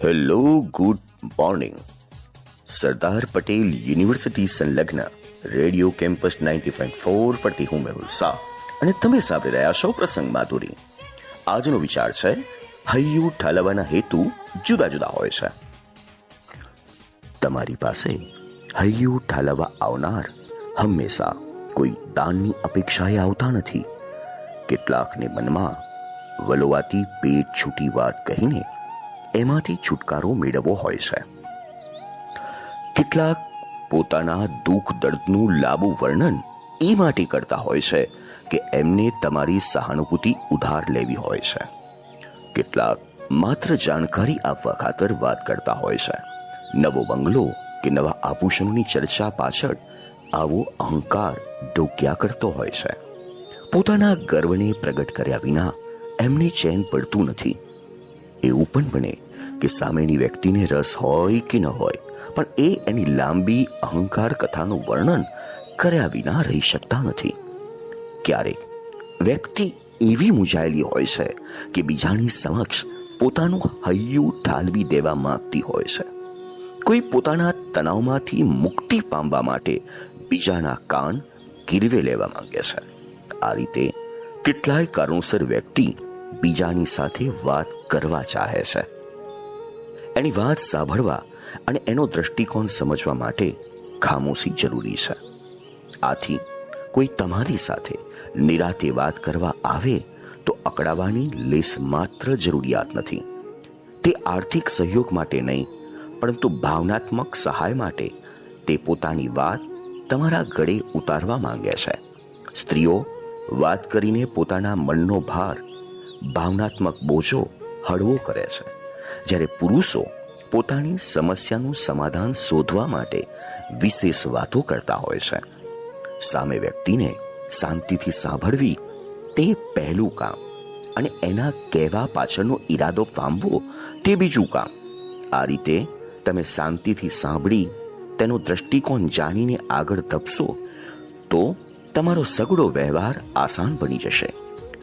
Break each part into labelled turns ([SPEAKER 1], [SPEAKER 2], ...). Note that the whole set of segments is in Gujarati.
[SPEAKER 1] Hello, good morning. Sardar Patel university સંલગ્ન રેડિયો કેમ્પસ 90.4 પરથી હું મેહુલ શાહ અને તમે સાંભળી રહ્યા છો પ્રસંગ માધુરી. આજનો વિચાર છે, હૈયું ઠાલવવાના હેતુ જુદા જુદા હોય છે. તમારી પાસે હૈયું ઠાલવવા આવનાર હંમેશા કોઈ દાનની અપેક્ષાએ આવતા નથી. કેટલાકને મનમાં વલોવાતી પેટ છૂટી વાત કહીને એમાંથી છુટકારો મેળવવો હોય છે. કેટલાક પોતાના દુઃખ દર્દનું લાંબુ વર્ણન એ માટે કરતા હોય છે કે એમને તમારી સહાનુભૂતિ ઉધાર લેવી હોય છે. કેટલાક માત્ર જાણકારી આપવા ખાતર વાત કરતા હોય છે. નવો બંગલો કે નવા આભૂષણોની ચર્ચા પાછળ આવો અહંકાર ડોક્યા કરતો હોય છે. પોતાના ગર્વને પ્રગટ કર્યા વિના એમને ચેન પડતું નથી. એવું પણ બને કે સામેની વ્યક્તિને રસ હોય કે ન હોય, પણ એ એની લાંબી અહંકાર કથાનું વર્ણન કર્યા વિના રહી શકતા નથી. ક્યારેક વ્યક્તિ એવી મૂંઝાયેલી હોય છે કે બીજાની સમક્ષ પોતાનું હૈયું ઠાલવી દેવા માંગતી હોય છે. કોઈ પોતાના તણાવમાંથી મુક્તિ પામવા માટે બીજાના કાન ગીરવે લેવા માંગે છે. આ રીતે કેટલાય કારણોસર વ્યક્તિ બીજાની સાથે વાત કરવા ચાહે છે. એની વાત સાંભળવા અને એનો દ્રષ્ટિકોણ સમજવા માટે ખામોશી જરૂરી છે. આથી કોઈ તમારી સાથે નિરાતે વાત કરવા આવે તો અકળાવાની લેસ માત્ર જરૂરિયાત નથી. તે આર્થિક સહયોગ માટે નહીં, પરંતુ ભાવનાત્મક સહાય માટે તે પોતાની વાત તમારા ગળે ઉતારવા માંગે છે. સ્ત્રીઓ વાત કરીને પોતાના મનનો ભાર, ભાવનાત્મક બોજો હળવો કરે છે, જ્યારે પુરુષો પોતાની સમસ્યાનું સમાધાન શોધવા માટે વિશેષ વાતો કરતા હોય છે. સામે વ્યક્તિને શાંતિથી સાંભળવી તે પહેલું કામ, અને એના કહેવા પાછળનો ઈરાદો પામવો તે બીજું કામ. આ રીતે તમે શાંતિથી સાંભળી તેનો દ્રષ્ટિકોણ જાણીને આગળ ધપશો તો તમારો સઘળો વ્યવહાર આસાન બની જશે.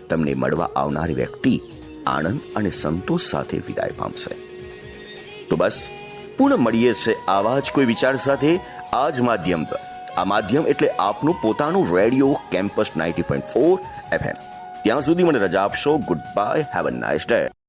[SPEAKER 1] તમને મળવા આવનાર વ્યક્તિ આનંદ અને સંતોષ સાથે વિદાય પામશે. તો બસ, પૂર્ણ મળીએ છે આવા જ કોઈ વિચાર સાથે આ જ માધ્યમ પર. આ માધ્યમ એટલે આપનું પોતાનું રેડિયો કેમ્પસ 90.4 FM. ત્યાં સુધી મને રજા આપશો. Good bye, have a nice day.